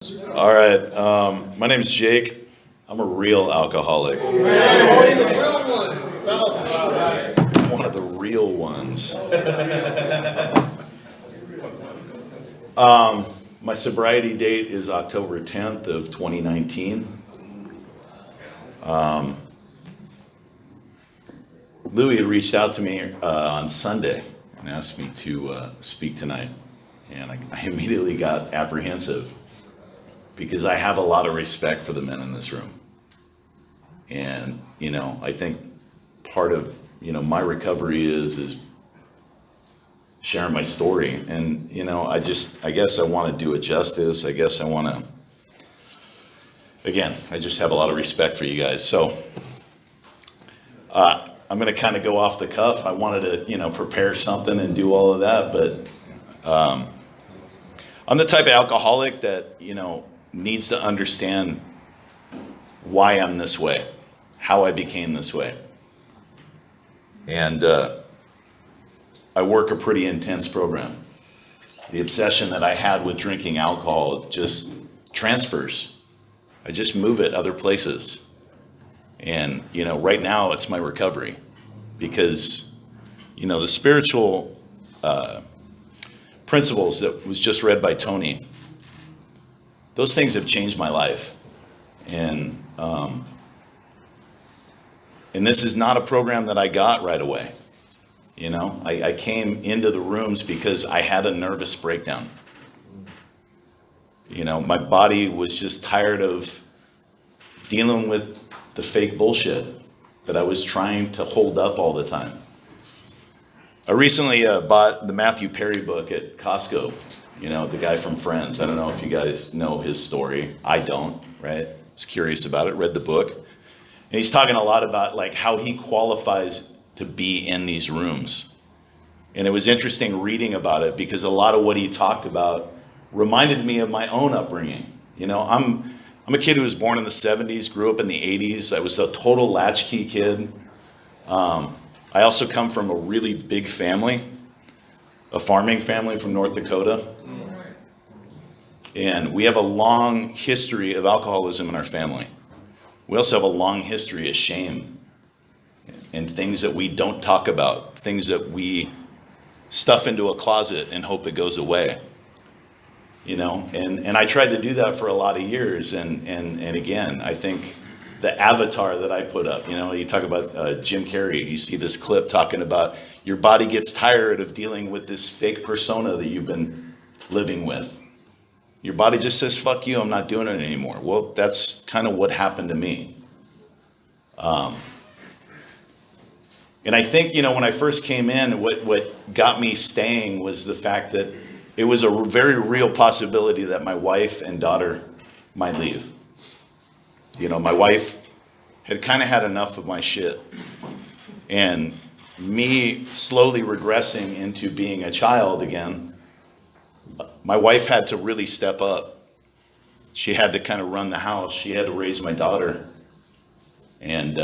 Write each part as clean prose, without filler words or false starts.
All right. My name is Jake. I'm a real alcoholic. One of the real ones. My sobriety date is October 10th of 2019. Louis had reached out to me on Sunday and asked me to speak tonight. And I immediately got apprehensive because I have a lot of respect for the men in this room. And, I think part of, my recovery is sharing my story. And, I guess I want to do it justice. I guess I just have a lot of respect for you guys. So I'm going to kind of go off the cuff. I wanted to, prepare something and do all of that. But I'm the type of alcoholic that, needs to understand why I'm this way, how I became this way. And I work a pretty intense program. The obsession that I had with drinking alcohol just transfers. I just move it other places. And, right now it's my recovery because, the spiritual principles that was just read by Tony, those things have changed my life. And this is not a program that I got right away. I came into the rooms because I had a nervous breakdown. My body was just tired of dealing with the fake bullshit that I was trying to hold up all the time. I recently bought the Matthew Perry book at Costco, the guy from Friends. I don't know if you guys know his story. I don't, right? I was curious about it, read the book. And he's talking a lot about like how he qualifies to be in these rooms. And it was interesting reading about it because a lot of what he talked about reminded me of my own upbringing. I'm a kid who was born in the 70s, grew up in the 80s. I was a total latchkey kid. I also come from a really big family, a farming family from North Dakota. And we have a long history of alcoholism in our family. We also have a long history of shame and things that we don't talk about, things that we stuff into a closet and hope it goes away. And I tried to do that for a lot of years. And again, I think the avatar that I put up, you talk about Jim Carrey, you see this clip talking about your body gets tired of dealing with this fake persona that you've been living with. Your body just says, fuck you, I'm not doing it anymore. Well, that's kind of what happened to me. And I think, when I first came in, what got me staying was the fact that it was a very real possibility that my wife and daughter might leave. My wife had kind of had enough of my shit. And me slowly regressing into being a child again, my wife had to really step up. She had to kind of run the house. She had to raise my daughter. And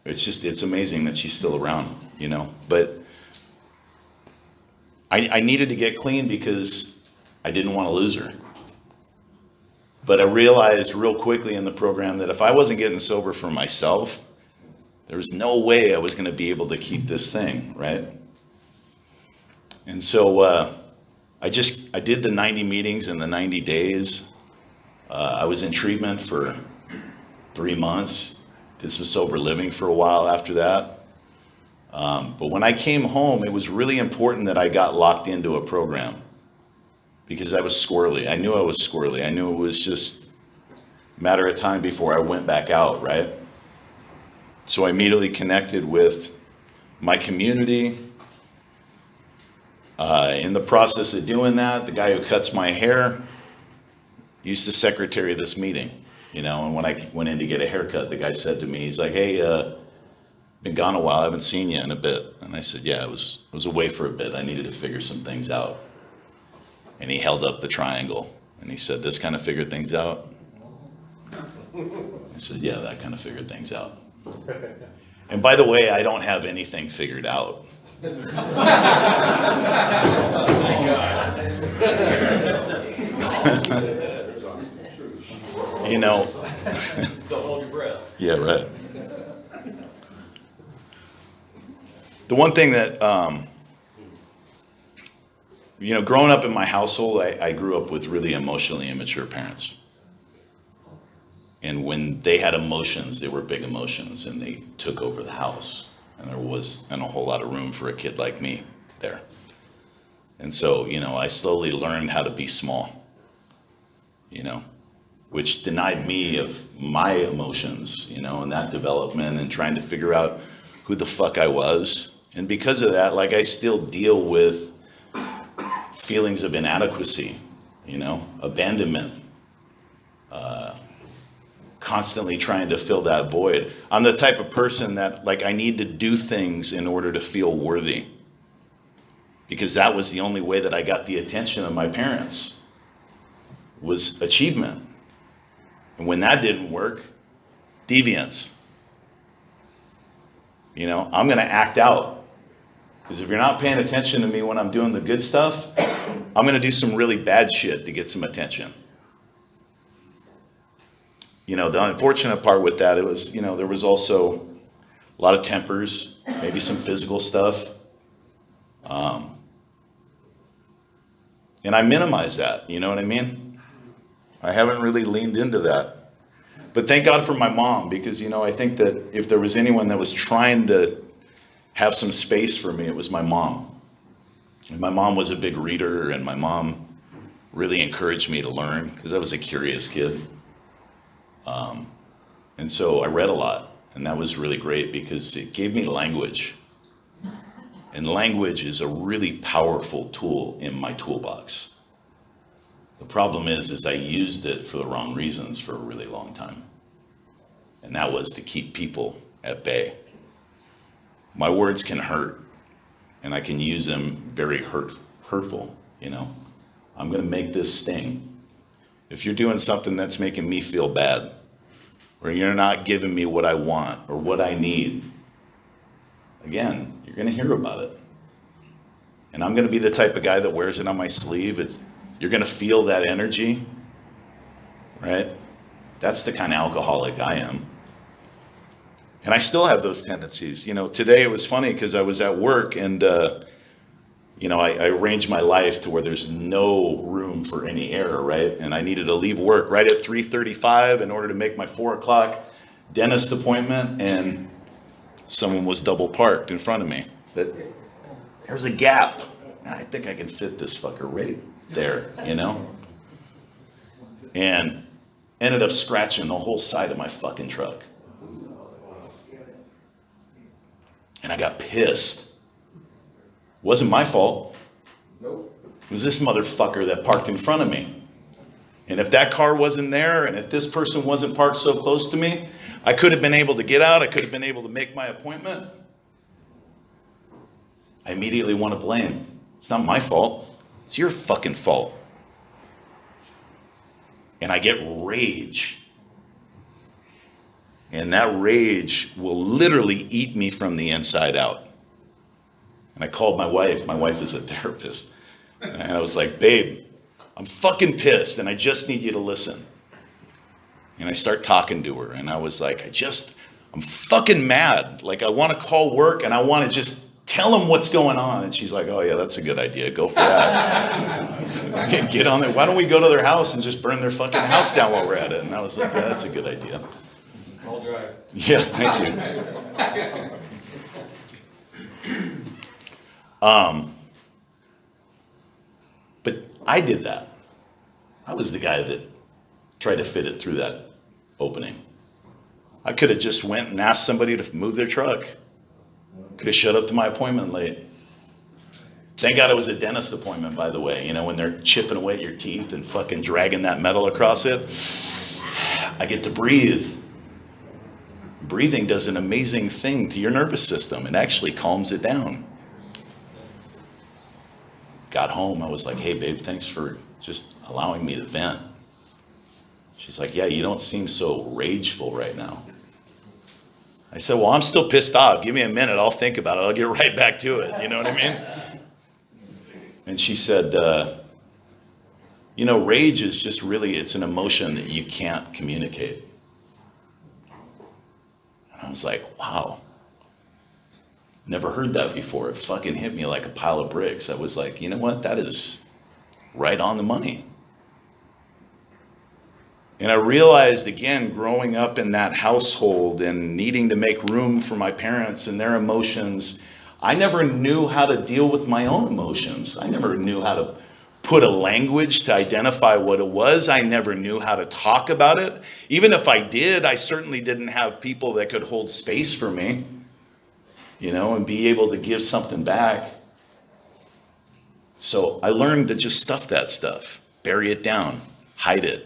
it's amazing that she's still around, But I needed to get clean because I didn't want to lose her. But I realized real quickly in the program that if I wasn't getting sober for myself, there was no way I was going to be able to keep this thing, right? And so I did the 90 meetings in the 90 days. I was in treatment for 3 months. Did some sober living for a while after that. But when I came home, it was really important that I got locked into a program because I was squirrely. I knew I was squirrely. I knew it was just a matter of time before I went back out, right? So I immediately connected with my community. In the process of doing that, the guy who cuts my hair used to secretary this meeting, and when I went in to get a haircut, the guy said to me, he's like, hey, been gone a while, I haven't seen you in a bit. And I said, yeah, it was away for a bit. I needed to figure some things out. And he held up the triangle and he said, this kind of figured things out? I said, yeah, that kind of figured things out. And by the way, I don't have anything figured out. You know. Don't hold your breath. Yeah, right. The one thing that, growing up in my household, I grew up with really emotionally immature parents. And when they had emotions, they were big emotions, and they took over the house. And there wasn't a whole lot of room for a kid like me there. And so, I slowly learned how to be small, which denied me of my emotions, and that development and trying to figure out who the fuck I was. And because of that, I still deal with feelings of inadequacy, abandonment, constantly trying to fill that void. I'm the type of person that I need to do things in order to feel worthy, because that was the only way that I got the attention of my parents, was achievement. And when that didn't work, deviance. I'm going to act out, because if you're not paying attention to me when I'm doing the good stuff, I'm going to do some really bad shit to get some attention. The unfortunate part with that, it was, there was also a lot of tempers, maybe some physical stuff. And I minimize that, you know what I mean? I haven't really leaned into that. But thank God for my mom, because, I think that if there was anyone that was trying to have some space for me, it was my mom. And my mom was a big reader, and my mom really encouraged me to learn, because I was a curious kid. And so I read a lot, and that was really great because it gave me language. And language is a really powerful tool in my toolbox. The problem is I used it for the wrong reasons for a really long time. And that was to keep people at bay. My words can hurt, and I can use them very hurtful, I'm gonna make this sting. If you're doing something that's making me feel bad, or you're not giving me what I want or what I need, again, you're gonna hear about it. And I'm gonna be the type of guy that wears it on my sleeve. You're gonna feel that energy, right? That's the kind of alcoholic I am. And I still have those tendencies. Today it was funny because I was at work, and I arranged my life to where there's no room for any error, right? And I needed to leave work right at 3:35 in order to make my 4 o'clock dentist appointment, and someone was double parked in front of me. But there's a gap. I think I can fit this fucker right there, And ended up scratching the whole side of my fucking truck. And I got pissed. Wasn't my fault. Nope. It was this motherfucker that parked in front of me. And if that car wasn't there, and if this person wasn't parked so close to me, I could have been able to get out. I could have been able to make my appointment. I immediately want to blame. It's not my fault. It's your fucking fault. And I get rage. And that rage will literally eat me from the inside out. And I called my wife. My wife is a therapist. And I was like, babe, I'm fucking pissed, and I just need you to listen. And I start talking to her, and I was like, I'm fucking mad. I want to call work, and I want to just tell them what's going on. And she's like, oh yeah, that's a good idea. Go for that. Get on there. Why don't we go to their house and just burn their fucking house down while we're at it? And I was like, yeah, that's a good idea. I'll drive. Yeah, thank you. But I did that. I was the guy that tried to fit it through that opening. I could have just went and asked somebody to move their truck. Could have showed up to my appointment late. Thank God it was a dentist appointment, by the way. When they're chipping away at your teeth and fucking dragging that metal across it, I get to breathe. Breathing does an amazing thing to your nervous system. It actually calms it down. Got home, I was like, hey babe, thanks for just allowing me to vent. She's like, yeah, you don't seem so rageful right now. I said, well, I'm still pissed off. Give me a minute, I'll think about it. I'll get right back to it, you know what I mean? And she said, Rage is just really, it's an emotion that you can't communicate. And I was like, wow. Never heard that before. It fucking hit me like a pile of bricks. I was like, you know what? That is right on the money. And I realized, again, growing up in that household and needing to make room for my parents and their emotions, I never knew how to deal with my own emotions. I never knew how to put a language to identify what it was. I never knew how to talk about it. Even if I did, I certainly didn't have people that could hold space for me, and be able to give something back. So I learned to just stuff that stuff, bury it down, hide it.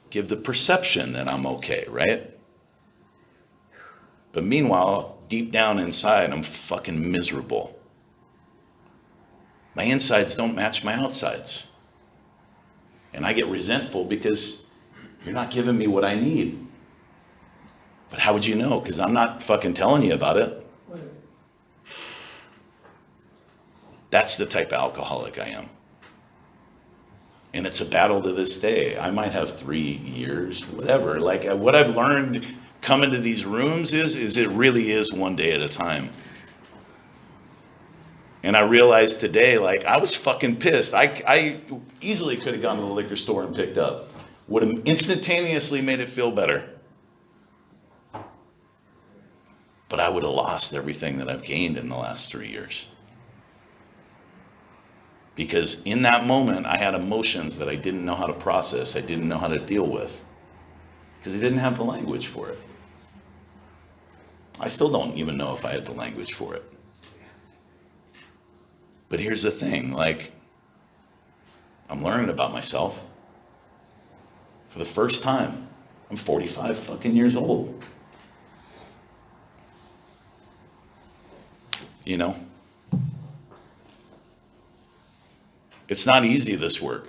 Give the perception that I'm okay, right? But meanwhile, deep down inside, I'm fucking miserable. My insides don't match my outsides. And I get resentful because you're not giving me what I need. But how would you know? Because I'm not fucking telling you about it. That's the type of alcoholic I am. And it's a battle to this day. I might have 3 years, whatever. Like what I've learned coming to these rooms is it really is one day at a time. And I realized today, like I was fucking pissed. I easily could have gone to the liquor store and picked up. Would have instantaneously made it feel better. But I would have lost everything that I've gained in the last 3 years. Because in that moment, I had emotions that I didn't know how to process. I didn't know how to deal with. Because I didn't have the language for it. I still don't even know if I had the language for it. But here's the thing, like, I'm learning about myself. For the first time, I'm 45 fucking years old. It's not easy, this work.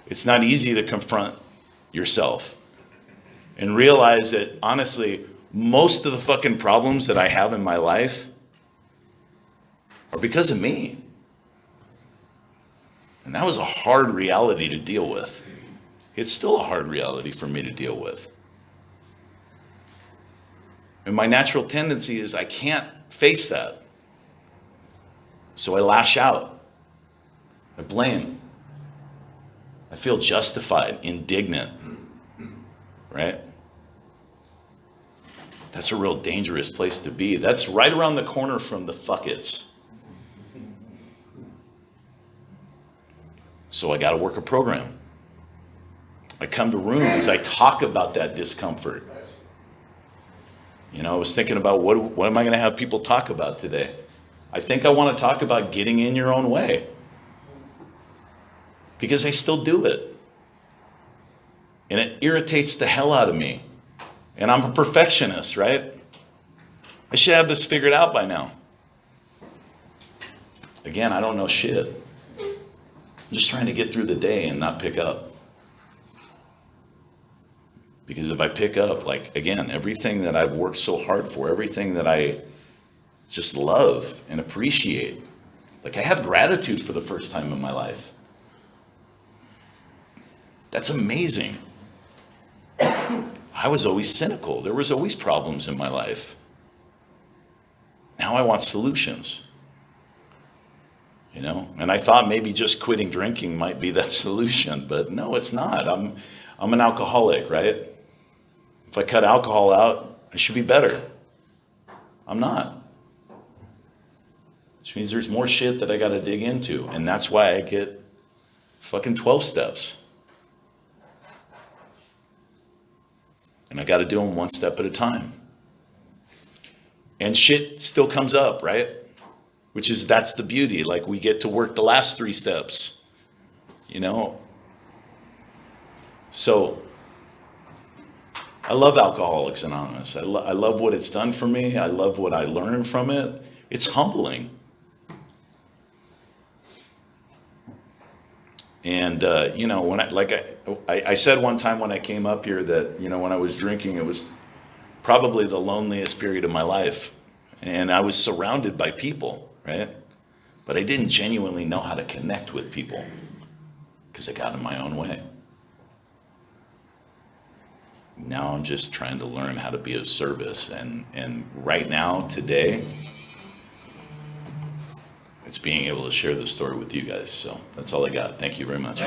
It's not easy to confront yourself and realize that, honestly, most of the fucking problems that I have in my life are because of me. And that was a hard reality to deal with. It's still a hard reality for me to deal with. And my natural tendency is I can't face that. So I lash out. I blame. I feel justified, indignant, right? That's a real dangerous place to be. That's right around the corner from the fuck it's. So I got to work a program. I come to rooms, I talk about that discomfort. I was thinking about what am I going to have people talk about today? I think I want to talk about getting in your own way. Because I still do it. And it irritates the hell out of me. And I'm a perfectionist, right? I should have this figured out by now. Again, I don't know shit. I'm just trying to get through the day and not pick up. Because if I pick up, like, again, everything that I've worked so hard for, everything that I just love and appreciate, like I have gratitude for the first time in my life. That's amazing. I was always cynical. There was always problems in my life. Now I want solutions. And I thought maybe just quitting drinking might be that solution, but no, it's not. I'm an alcoholic, right? If I cut alcohol out, I should be better. I'm not. Which means there's more shit that I got to dig into, and that's why I get fucking 12 steps. And I got to do them one step at a time. And shit still comes up, right? That's the beauty. Like we get to work the last 3 steps, So I love Alcoholics Anonymous. I love what it's done for me. I love what I learned from it. It's humbling. And, when I said one time when I came up here that, when I was drinking, it was probably the loneliest period of my life. And I was surrounded by people, right? But I didn't genuinely know how to connect with people. because I got in my own way. Now I'm just trying to learn how to be of service. And right now, today, it's being able to share this story with you guys. So that's all I got. Thank you very much.